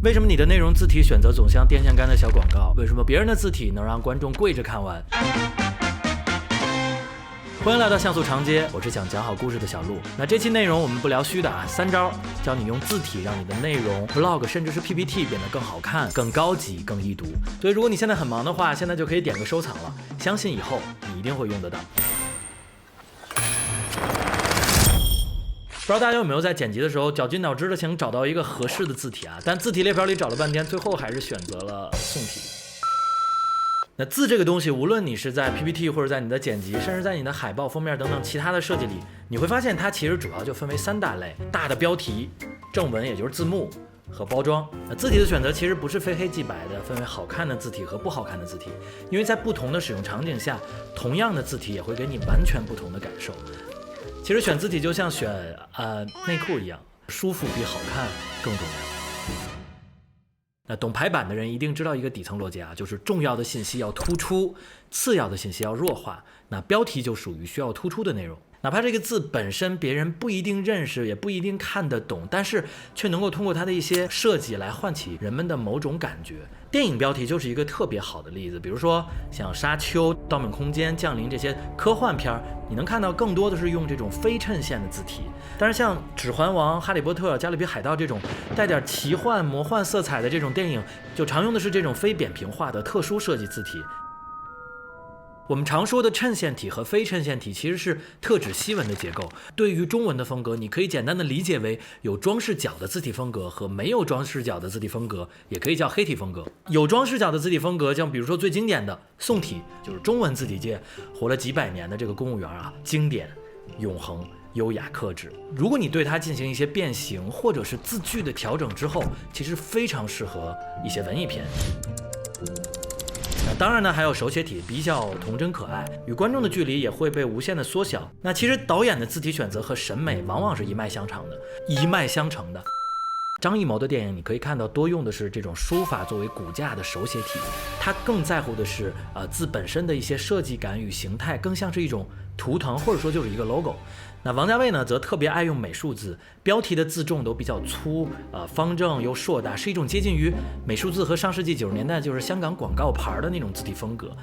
为什么你的内容字体选择总像电线杆的小广告？为什么别人的字体能让观众跪着看完？欢迎来到像素长街，我是想讲好故事的小鹿。那这期内容我们不聊虚的啊，3招教你用字体让你的内容、vlog 甚至是 PPT 变得更好看、更高级、更易读。所以如果你现在很忙的话，现在就可以点个收藏了，相信以后你一定会用得到。不知道大家有没有在剪辑的时候绞尽脑汁的想找到一个合适的字体啊？但字体列表里找了半天，最后还是选择了宋体。那字这个东西，无论你是在 PPT 或者在你的剪辑，甚至在你的海报、封面等等其他的设计里，你会发现它其实主要就分为3大类：大的标题、正文也就是字幕和包装。那字体的选择其实不是非黑即白的，分为好看的字体和不好看的字体，因为在不同的使用场景下，同样的字体也会给你完全不同的感受。其实选字体就像选内裤一样，舒服比好看更重要。那懂排版的人一定知道一个底层逻辑啊，就是重要的信息要突出，次要的信息要弱化。那标题就属于需要突出的内容，哪怕这个字本身别人不一定认识，也不一定看得懂，但是却能够通过它的一些设计来唤起人们的某种感觉。电影标题就是一个特别好的例子，比如说像沙丘、盗梦空间、降临这些科幻片，你能看到更多的是用这种非衬线的字体。但是像指环王、哈利波特、加勒比海盗这种带点奇幻魔幻色彩的这种电影，就常用的是这种非扁平化的特殊设计字体。我们常说的衬线体和非衬线体其实是特指西文的结构。对于中文的风格，你可以简单的理解为有装饰角的字体风格和没有装饰角的字体风格，也可以叫黑体风格。有装饰角的字体风格，像比如说最经典的宋体，就是中文字体界活了几百年的这个公务员啊，经典、永恒、优雅、克制。如果你对它进行一些变形或者是字距的调整之后，其实非常适合一些文艺片。那当然呢，还有手写体，比较童真可爱，与观众的距离也会被无限的缩小。那其实导演的字体选择和审美往往是一脉相承的。张艺谋的电影，你可以看到多用的是这种书法作为骨架的手写体，他更在乎的是字本身的一些设计感与形态，更像是一种图腾，或者说就是一个 logo。那王家卫呢，则特别爱用美术字，标题的字重都比较粗，方正又硕大，是一种接近于美术字和上世纪90年代就是香港广告牌的那种字体风格。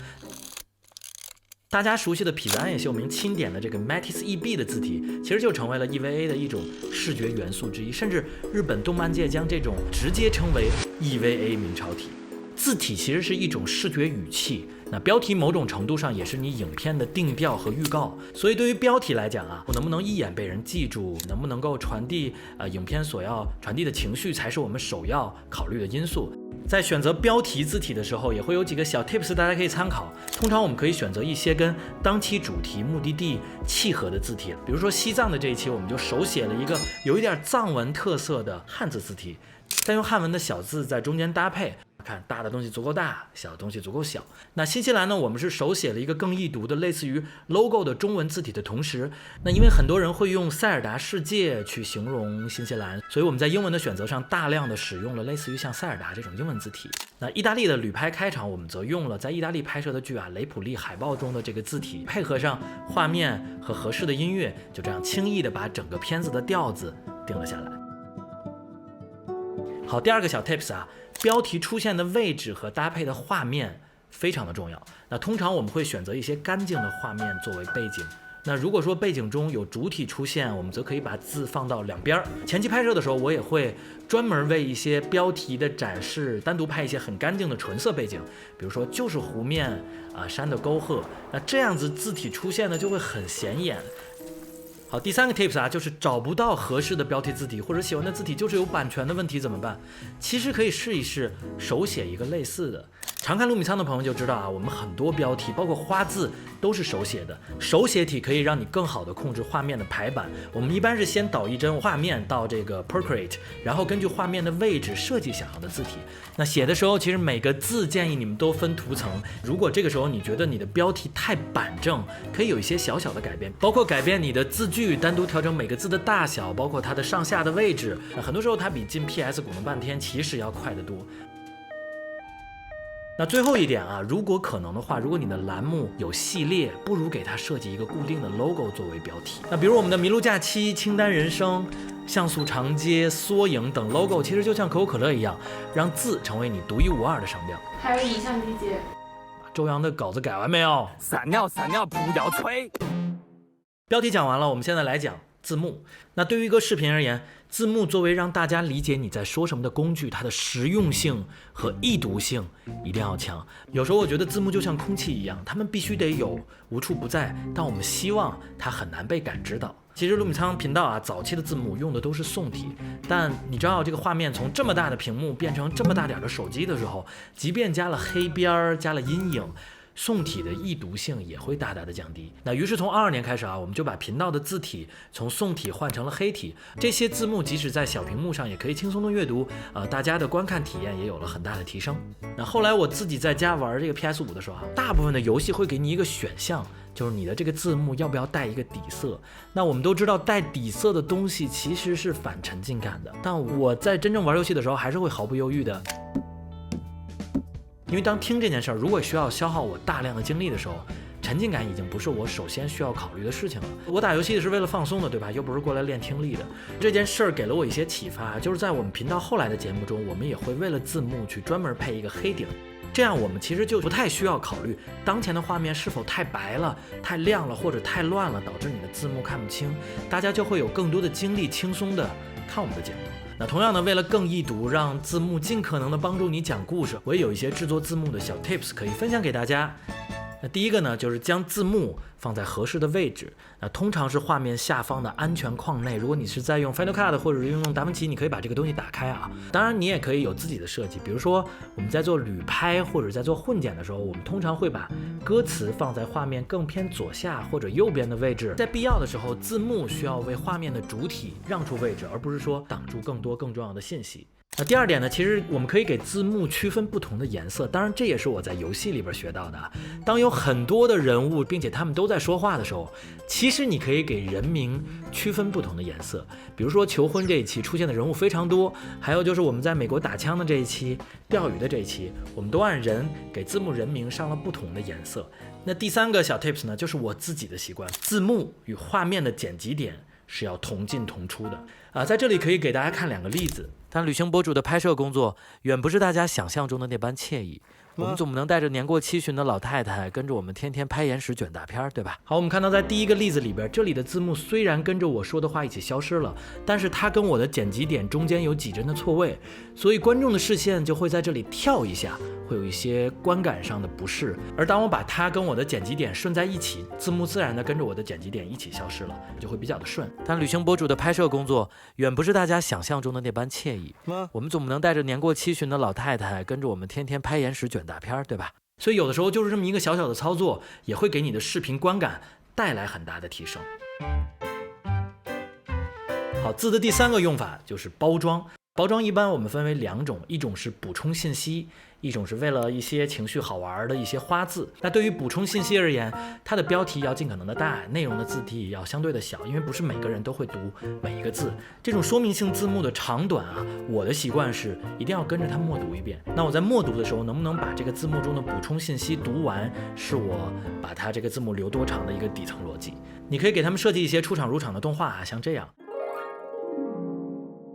大家熟悉的痞子安野秀明钦点的这个 Matisse EB 的字体，其实就成为了 EVA 的一种视觉元素之一，甚至日本动漫界将这种直接称为 EVA 明朝体。字体其实是一种视觉语气，那标题某种程度上也是你影片的定调和预告。所以对于标题来讲啊，我能不能一眼被人记住，能不能够传递影片所要传递的情绪，才是我们首要考虑的因素。在选择标题字体的时候，也会有几个小 tips 大家可以参考。通常我们可以选择一些跟当期主题、目的地契合的字体，比如说西藏的这一期，我们就手写了一个有一点藏文特色的汉字字体，再用汉文的小字在中间搭配，看大的东西足够大，小的东西足够小。那新西兰呢，我们是手写了一个更易读的类似于 logo 的中文字体的同时，那因为很多人会用塞尔达世界去形容新西兰，所以我们在英文的选择上大量的使用了类似于像塞尔达这种英文字体。那意大利的旅拍开场，我们则用了在意大利拍摄的剧雷普利海报中的这个字体，配合上画面和合适的音乐，就这样轻易的把整个片子的调子定了下来。好，第2个小 tips 标题出现的位置和搭配的画面非常的重要。那通常我们会选择一些干净的画面作为背景。那如果说背景中有主体出现，我们则可以把字放到两边。前期拍摄的时候，我也会专门为一些标题的展示单独拍一些很干净的纯色背景，比如说就是湖面山的沟壑，那这样子字体出现的就会很显眼。好，第3个 tips 就是找不到合适的标题字体，或者喜欢的字体就是有版权的问题怎么办？其实可以试一试手写一个类似的。常看卢米仓的朋友就知道我们很多标题包括花字都是手写的，手写体可以让你更好的控制画面的排版。我们一般是先导一帧画面到这个 Procreate， 然后根据画面的位置设计想要的字体。那写的时候其实每个字建议你们都分图层，如果这个时候你觉得你的标题太板正，可以有一些小小的改变，包括改变你的字距，单独调整每个字的大小，包括它的上下的位置。很多时候它比进 PS 鼓弄半天其实要快得多。那最后一点啊，如果可能的话，如果你的栏目有系列，不如给它设计一个固定的 logo 作为标题。那比如我们的麋鹿假期、清单人生、像素长街、缩影等 logo， 其实就像可口可乐一样，让字成为你独一无二的商标。还有影像理解。周洋的稿子改完没有？撒尿撒尿不要吹。标题讲完了，我们现在来讲字幕。那对于一个视频而言，字幕作为让大家理解你在说什么的工具，它的实用性和易读性一定要强。有时候我觉得字幕就像空气一样，它们必须得有，无处不在，但我们希望它很难被感知到。其实卢米仓频道啊，早期的字幕用的都是宋体，但你知道这个画面从这么大的屏幕变成这么大点的手机的时候，即便加了黑边加了阴影，宋体的易读性也会大大的降低。那于是从22年开始啊，我们就把频道的字体从宋体换成了黑体，这些字幕即使在小屏幕上也可以轻松的阅读，大家的观看体验也有了很大的提升。那后来我自己在家玩这个 PS5 的时候啊，大部分的游戏会给你一个选项，就是你的这个字幕要不要带一个底色。那我们都知道带底色的东西其实是反沉浸感的，但我在真正玩游戏的时候还是会毫不犹豫的，因为当听这件事儿如果需要消耗我大量的精力的时候，沉浸感已经不是我首先需要考虑的事情了。我打游戏是为了放松的，对吧？又不是过来练听力的。这件事儿给了我一些启发，就是在我们频道后来的节目中，我们也会为了字幕去专门配一个黑顶，这样我们其实就不太需要考虑当前的画面是否太白了、太亮了或者太乱了，导致你的字幕看不清，大家就会有更多的精力轻松的看我们的节目。那同样的，为了更易读，让字幕尽可能的帮助你讲故事，我也有一些制作字幕的小 tips 可以分享给大家。那第一个呢，就是将字幕放在合适的位置，那通常是画面下方的安全框内。如果你是在用 Final Cut 或者是用达芬奇，你可以把这个东西打开啊。当然你也可以有自己的设计，比如说我们在做旅拍或者在做混剪的时候，我们通常会把歌词放在画面更偏左下或者右边的位置，在必要的时候，字幕需要为画面的主体让出位置，而不是说挡住更多更重要的信息。那第二点呢，其实我们可以给字幕区分不同的颜色，当然这也是我在游戏里边学到的。当有很多的人物并且他们都在说话的时候，其实你可以给人名区分不同的颜色，比如说求婚这一期出现的人物非常多，还有就是我们在美国打枪的这一期、钓鱼的这一期，我们都按人给字幕人名上了不同的颜色。那第三个小 tips 呢，就是我自己的习惯，字幕与画面的剪辑点是要同进同出的在这里可以给大家看两个例子。但旅行博主的拍摄工作远不是大家想象中的那般惬意，我们总不能带着年过70的老太太跟着我们天天拍延时卷大片，对吧？好，我们看到在第一个例子里边，这里的字幕虽然跟着我说的话一起消失了，但是它跟我的剪辑点中间有几帧的错位，所以观众的视线就会在这里跳一下，会有一些观感上的不适。而当我把它跟我的剪辑点顺在一起，字幕自然的跟着我的剪辑点一起消失了，就会比较的顺。但旅行博主的拍摄工作远不是大家想象中的那般惬意，我们总不能带着年过70的老太太跟着我们天天拍延时卷大片，对吧？所以有的时候就是这么一个小小的操作，也会给你的视频观感带来很大的提升。好，字的第三个用法就是包装。包装一般我们分为两种，一种是补充信息，一种是为了一些情绪好玩的一些花字。那对于补充信息而言，它的标题要尽可能的大，内容的字体要相对的小，因为不是每个人都会读每一个字。这种说明性字幕的长短啊，我的习惯是一定要跟着它默读一遍。那我在默读的时候，能不能把这个字幕中的补充信息读完，是我把它这个字幕留多长的一个底层逻辑。你可以给他们设计一些出场入场的动画啊，像这样。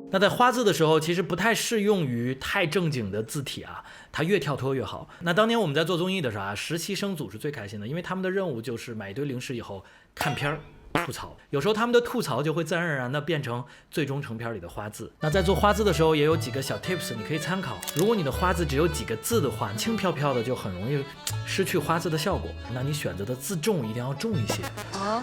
那在花字的时候，其实不太适用于太正经的字体啊，它越跳脱越好。那当年我们在做综艺的时候啊，实习生组是最开心的，因为他们的任务就是买一堆零食以后看片儿吐槽，有时候他们的吐槽就会自然而然的变成最终成片里的花字。那在做花字的时候也有几个小 tips 你可以参考。如果你的花字只有几个字的话，轻飘飘的就很容易失去花字的效果，那你选择的字重一定要重一些啊。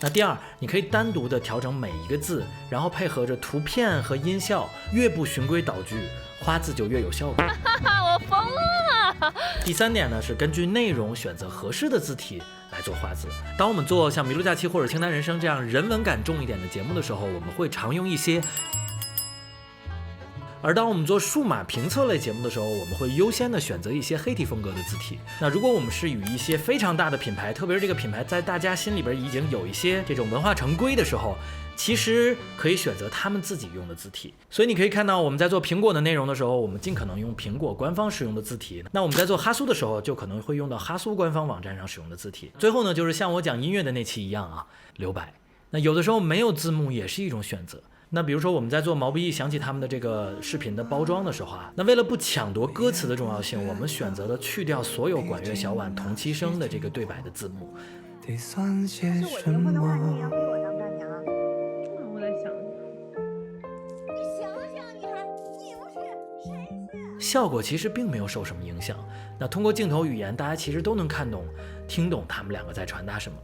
那第二，你可以单独的调整每一个字，然后配合着图片和音效，越不循规蹈矩，花字就越有效果。我疯了！第三点呢，是根据内容选择合适的字体来做花字。当我们做像麋鹿假期或者清单人生这样人文感重一点的节目的时候，我们会常用一些而当我们做数码评测类节目的时候，我们会优先的选择一些黑体风格的字体。那如果我们是与一些非常大的品牌，特别是这个品牌在大家心里边已经有一些这种文化成规的时候，其实可以选择他们自己用的字体。所以你可以看到我们在做苹果的内容的时候，我们尽可能用苹果官方使用的字体。那我们在做哈苏的时候，就可能会用到哈苏官方网站上使用的字体。最后呢，就是像我讲音乐的那期一样啊，留白。那有的时候没有字幕也是一种选择。那比如说我们在做毛不易想起他们的这个视频的包装的时候啊，那为了不抢夺歌词的重要性，我们选择了去掉所有管乐小婉同期声的这个对白的字幕。得算些什么？你也要给我当丈娘啊？我在想，你想想，你还你不是谁是？效果其实并没有受什么影响。那通过镜头语言，大家其实都能看懂、听懂他们两个在传达什么。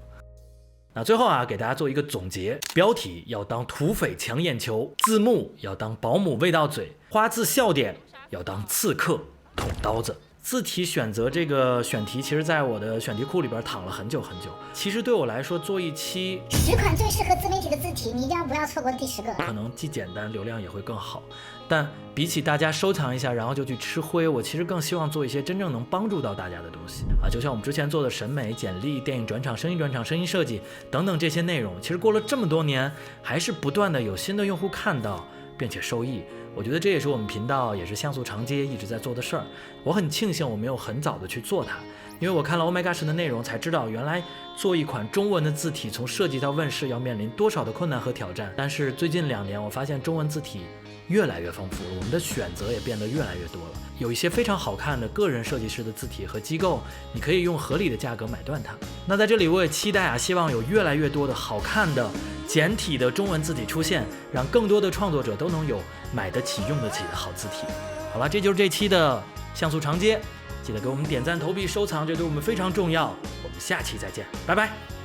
那最后啊，给大家做一个总结：标题要当土匪抢眼球，字幕要当保姆喂到嘴，花字笑点要当刺客捅刀子。字体选择这个选题，其实在我的选题库里边躺了很久很久。其实对我来说，做一期10款最适合自媒体的字体，你一定不要错过第10个。可能既简单，流量也会更好。但比起大家收藏一下，然后就去吃灰，我其实更希望做一些真正能帮助到大家的东西啊。就像我们之前做的审美、简历、电影转场、声音转场、声音设计等等这些内容，其实过了这么多年，还是不断的有新的用户看到并且受益。我觉得这也是我们频道，也是像素长街一直在做的事儿。我很庆幸我没有很早的去做它，因为我看了 Oh My Gosh 的内容，才知道原来做一款中文的字体，从设计到问世要面临多少的困难和挑战。但是最近2年，我发现中文字体越来越丰富了，我们的选择也变得越来越多了。有一些非常好看的个人设计师的字体和机构，你可以用合理的价格买断它。那在这里我也期待啊，希望有越来越多的好看的简体的中文字体出现，让更多的创作者都能有买得起用得起的好字体。好了，这就是这期的像素长街，记得给我们点赞投币收藏，这对我们非常重要。我们下期再见，拜拜。